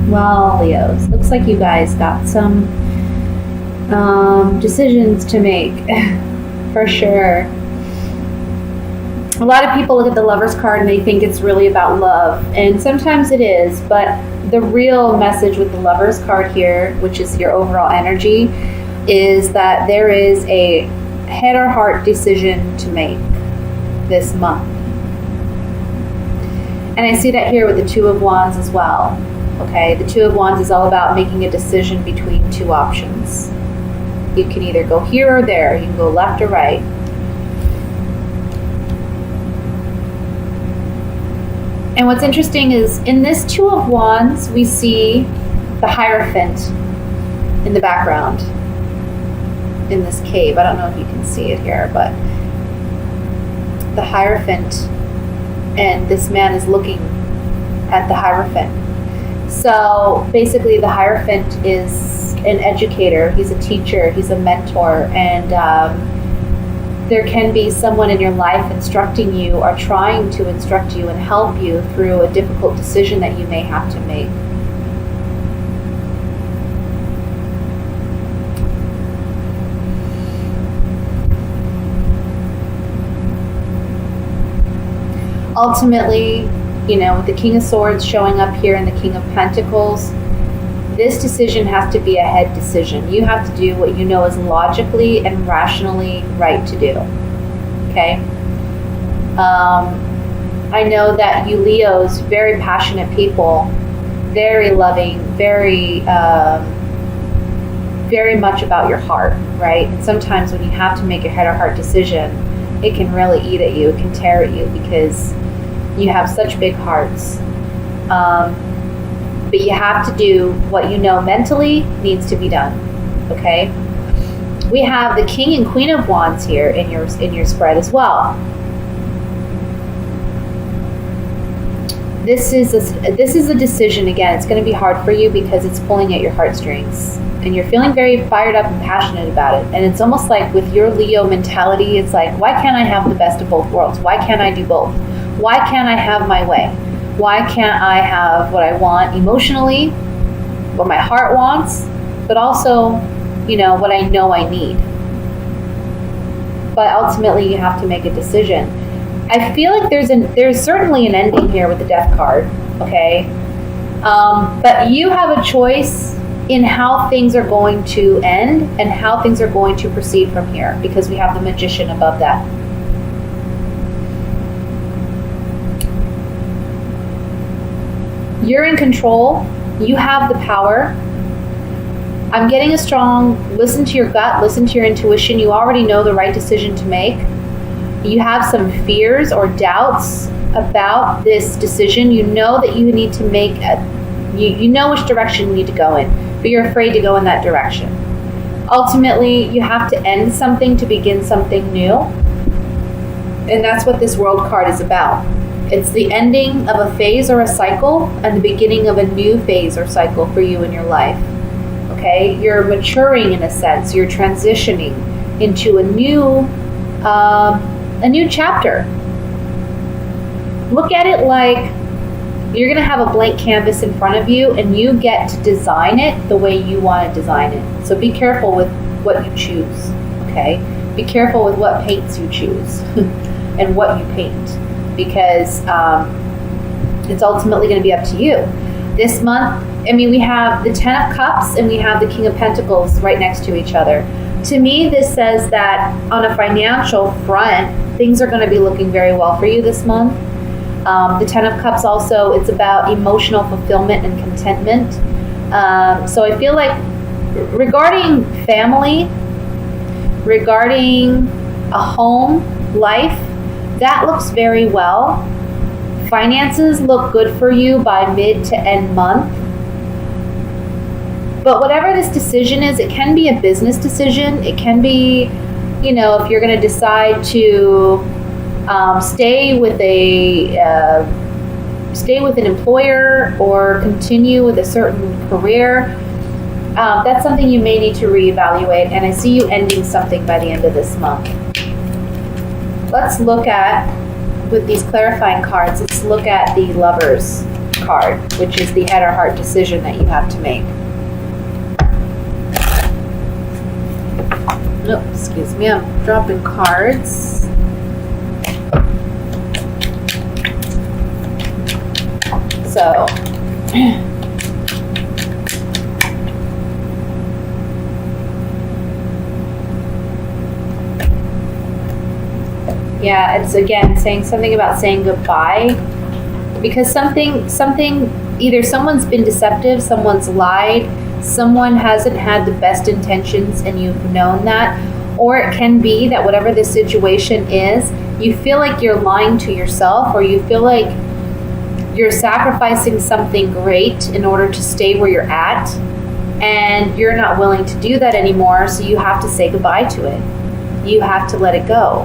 Well, Leos, looks like you guys got some decisions to make, for sure. A lot of people look at the Lover's card and they think it's really about love, and sometimes it is, but the real message with the Lover's card here, which is your overall energy, is that there is a head or heart decision to make this month. And I see that here with the Two of Wands as well. Okay, the Two of Wands is all about making a decision between two options. You can either go here or there. You can go left or right. And what's interesting is in this Two of Wands, we see the Hierophant in the background in this cave. I don't know if you can see it here, but the Hierophant, and this man is looking at the Hierophant. So basically the Hierophant is an educator, he's a teacher, he's a mentor, and there can be someone in your life instructing you or trying to instruct you and help you through a difficult decision that you may have to make. Ultimately, with the King of Swords showing up here and the King of Pentacles, this decision has to be a head decision. You have to do what you know is logically and rationally right to do. Okay? I know that you Leos, very passionate people, very loving, very much about your heart, right? And sometimes when you have to make a head or heart decision, it can really eat at you, it can tear at you, because you have such big hearts. But you have to do what you know mentally needs to be done. Okay? We have the King and Queen of Wands here in your spread as well. This is a decision. Again, it's going to be hard for you because it's pulling at your heartstrings, and you're feeling very fired up and passionate about it. And it's almost like with your Leo mentality, it's like, why can't I have the best of both worlds? Why can't I do both? Why can't I have my way? Why can't I have what I want emotionally, what my heart wants, but also, what I know I need? But ultimately, you have to make a decision. I feel like there's certainly an ending here with the Death card, okay? But you have a choice in how things are going to end and how things are going to proceed from here, because we have the Magician above that. You're in control. You have the power. I'm getting a strong, listen to your gut, listen to your intuition. You already know the right decision to make. You have some fears or doubts about this decision. You know that you need to make you know which direction you need to go in, but you're afraid to go in that direction. Ultimately, you have to end something to begin something new. And that's what this World card is about. It's the ending of a phase or a cycle and the beginning of a new phase or cycle for you in your life. Okay? You're maturing in a sense. You're transitioning into a new chapter. Look at it like you're going to have a blank canvas in front of you and you get to design it the way you want to design it. So be careful with what you choose. Okay? Be careful with what paints you choose and what you paint, because it's ultimately going to be up to you. This month, we have the Ten of Cups and we have the King of Pentacles right next to each other. To me, this says that on a financial front, things are going to be looking very well for you this month. The Ten of Cups also, it's about emotional fulfillment and contentment. So I feel like regarding family, regarding a home, life, that looks very well. Finances look good for you by mid to end month. But whatever this decision is, it can be a business decision. It can be, if you're going to decide to stay with an employer or continue with a certain career. That's something you may need to reevaluate. And I see you ending something by the end of this month. Let's look at, with these clarifying cards, let's look at the Lovers. card, which is the head or heart decision that you have to make. Oh, excuse me, I'm dropping cards. So, yeah, it's again saying something about saying goodbye, because something, either someone's been deceptive, someone's lied, someone hasn't had the best intentions and you've known that, or it can be that whatever the situation is, you feel like you're lying to yourself, or you feel like you're sacrificing something great in order to stay where you're at, and you're not willing to do that anymore, so you have to say goodbye to it. You have to let it go.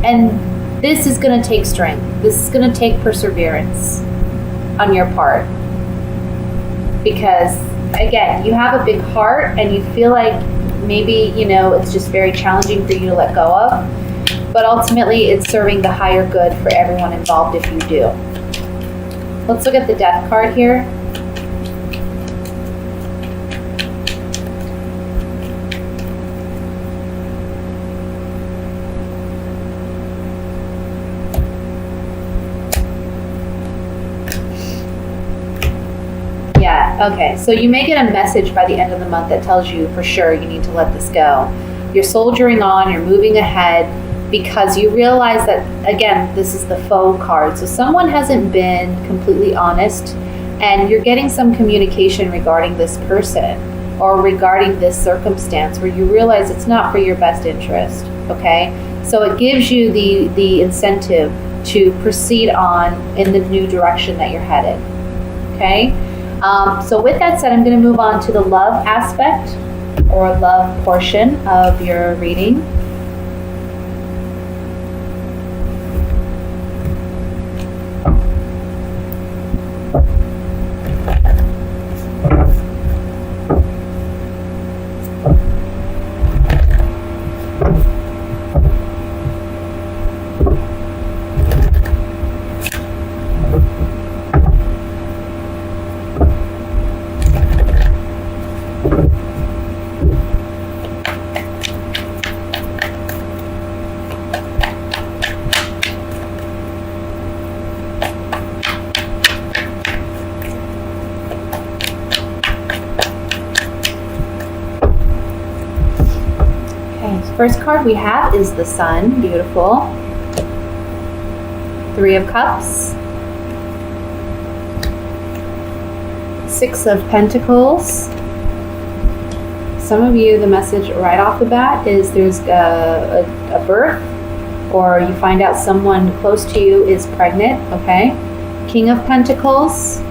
And this is going to take strength. This is going to take perseverance on your part. Because, again, you have a big heart and you feel like maybe, it's just very challenging for you to let go of. But ultimately, it's serving the higher good for everyone involved if you do. Let's look at the Death card here. Okay, so you may get a message by the end of the month that tells you for sure you need to let this go. You're soldiering on, you're moving ahead, because you realize that, again, this is the faux card. So someone hasn't been completely honest, and you're getting some communication regarding this person or regarding this circumstance where you realize it's not for your best interest, okay? So it gives you the incentive to proceed on in the new direction that you're headed, okay? So with that said, I'm going to move on to the love aspect or love portion of your reading. First card we have is the Sun. Beautiful. 3 of Cups. 6 of Pentacles. Some of you, the message right off the bat is there's a birth, or you find out someone close to you is pregnant, okay? King of Pentacles.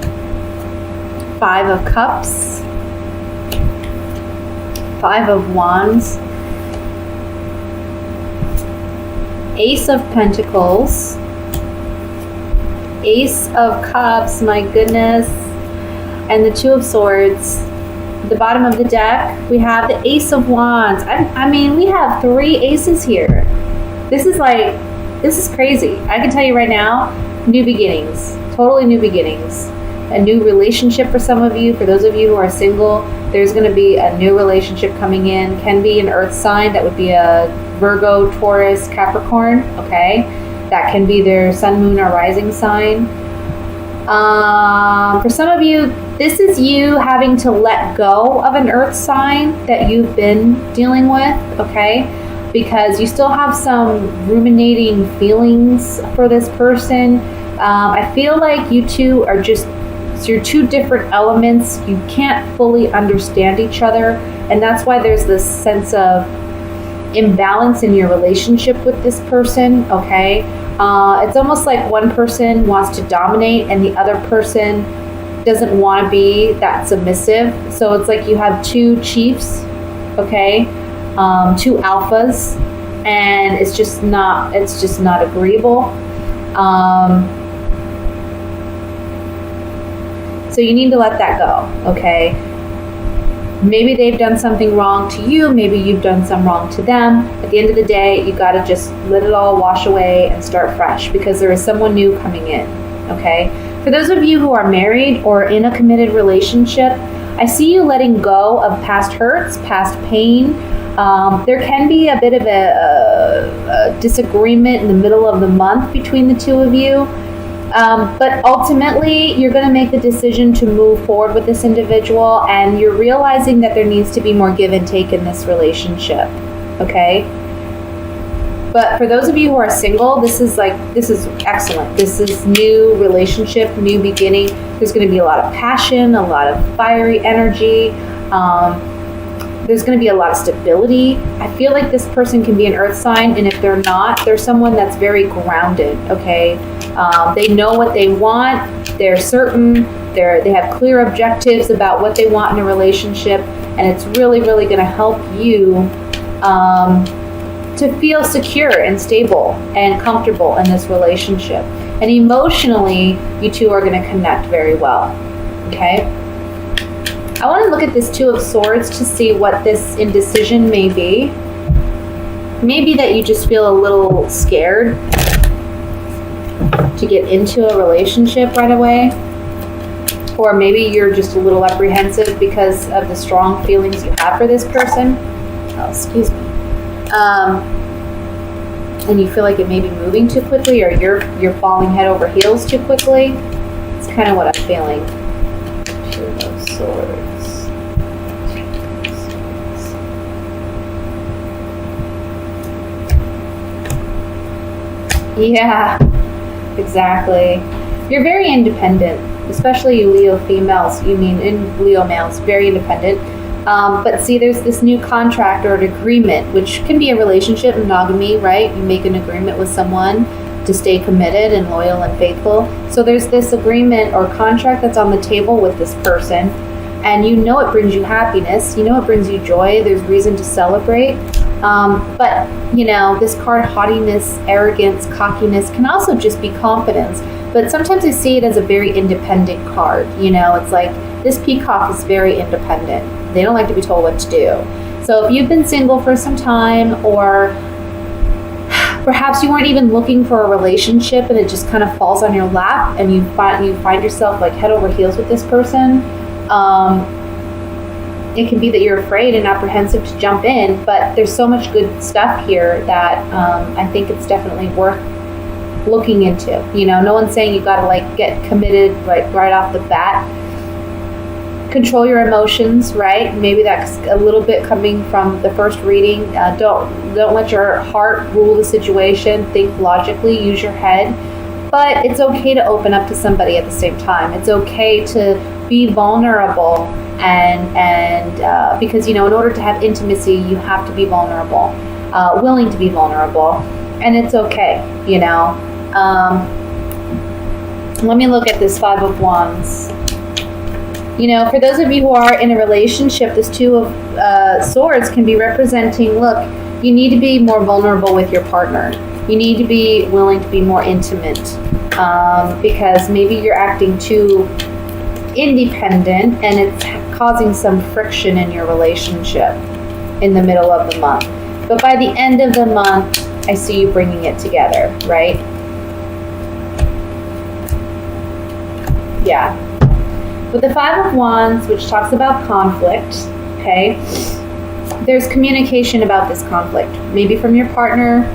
5 of Cups. 5 of Wands. Ace of Pentacles, Ace of Cups, my goodness, and the 2 of Swords. At the bottom of the deck, we have the Ace of Wands. I mean, we have 3 aces here. This is crazy. I can tell you right now, new beginnings, totally new beginnings. A new relationship for some of you. For those of you who are single, there's going to be a new relationship coming in. Can be an earth sign. That would be a Virgo, Taurus, Capricorn, okay? That can be their sun, moon, or rising sign. For some of you, this is you having to let go of an earth sign that you've been dealing with, okay? Because you still have some ruminating feelings for this person. I feel like you two are you're 2 different elements. You can't fully understand each other, and that's why there's this sense of imbalance in your relationship with this person, okay? It's almost like one person wants to dominate and the other person doesn't want to be that submissive. So it's like you have 2 chiefs, okay? 2 alphas, and it's just not agreeable. So you need to let that go, okay? Maybe they've done something wrong to you, maybe you've done some wrong to them. At the end of the day, you got to just let it all wash away and start fresh, because there is someone new coming in, okay? For those of you who are married or in a committed relationship, I see you letting go of past hurts, past pain. There can be a bit of a disagreement in the middle of the month between the two of you. But ultimately, you're going to make the decision to move forward with this individual, and you're realizing that there needs to be more give and take in this relationship, okay? But for those of you who are single, this is excellent. This is new relationship, new beginning. There's going to be a lot of passion, a lot of fiery energy. There's going to be a lot of stability. I feel like this person can be an earth sign, and if they're not, they're someone that's very grounded, okay? They know what they want. They're certain. They have clear objectives about what they want in a relationship, and it's really, really going to help you to feel secure and stable and comfortable in this relationship. And emotionally, you two are going to connect very well, okay? I want to look at this Two of Swords to see what this indecision may be. Maybe that you just feel a little scared to get into a relationship right away. Or maybe you're just a little apprehensive because of the strong feelings you have for this person. Oh, excuse me. And you feel like it may be moving too quickly, or you're falling head over heels too quickly. It's kind of what I'm feeling. Two of Swords. Yeah, exactly. You're very independent, especially you Leo females. In Leo males, very independent. But see, there's this new contract or an agreement, which can be a relationship, monogamy, right? You make an agreement with someone to stay committed and loyal and faithful. So there's this agreement or contract that's on the table with this person, and you know it brings you happiness. You know it brings you joy. There's reason to celebrate. But, this card, haughtiness, arrogance, cockiness, can also just be confidence. But sometimes I see it as a very independent card. It's like this peacock is very independent. They don't like to be told what to do. So if you've been single for some time, or perhaps you weren't even looking for a relationship and it just kind of falls on your lap and you find yourself like head over heels with this person, it can be that you're afraid and apprehensive to jump in, but there's so much good stuff here that I think it's definitely worth looking into. No one's saying you've got to get committed right off the bat. Control your emotions, right? Maybe that's a little bit coming from the first reading. Don't let your heart rule the situation. Think logically, use your head. But it's okay to open up to somebody at the same time. It's okay to be vulnerable, and because in order to have intimacy, you have to be vulnerable, willing to be vulnerable, and it's okay. Let me look at this Five of Wands. For those of you who are in a relationship, this Two of Swords can be representing, look, you need to be more vulnerable with your partner. You need to be willing to be more intimate, because maybe you're acting too independent and it's causing some friction in your relationship in the middle of the month. But by the end of the month, I see you bringing it together, right? Yeah. With the Five of Wands, which talks about conflict, okay, there's communication about this conflict, maybe from your partner.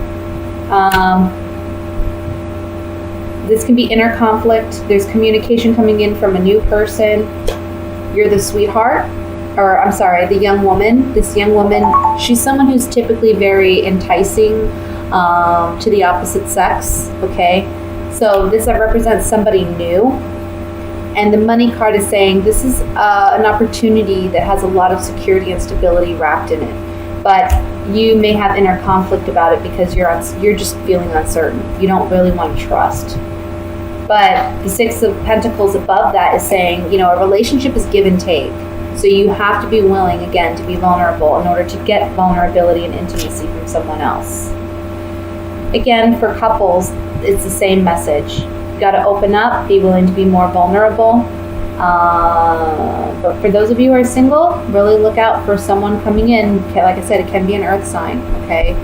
This can be inner conflict. There's communication coming in from a new person. You're the sweetheart, or I'm sorry, the young woman. This young woman, she's someone who's typically very enticing to the opposite sex, okay? So this represents somebody new. And the Money card is saying this is an opportunity that has a lot of security and stability wrapped in it. But you may have inner conflict about it because you're just feeling uncertain. You don't really want to trust. But the Six of Pentacles above that is saying, a relationship is give and take. So you have to be willing, again, to be vulnerable in order to get vulnerability and intimacy from someone else. Again, for couples, it's the same message. You got to open up, be willing to be more vulnerable, But for those of you who are single, really look out for someone coming in. Like I said, it can be an earth sign, okay?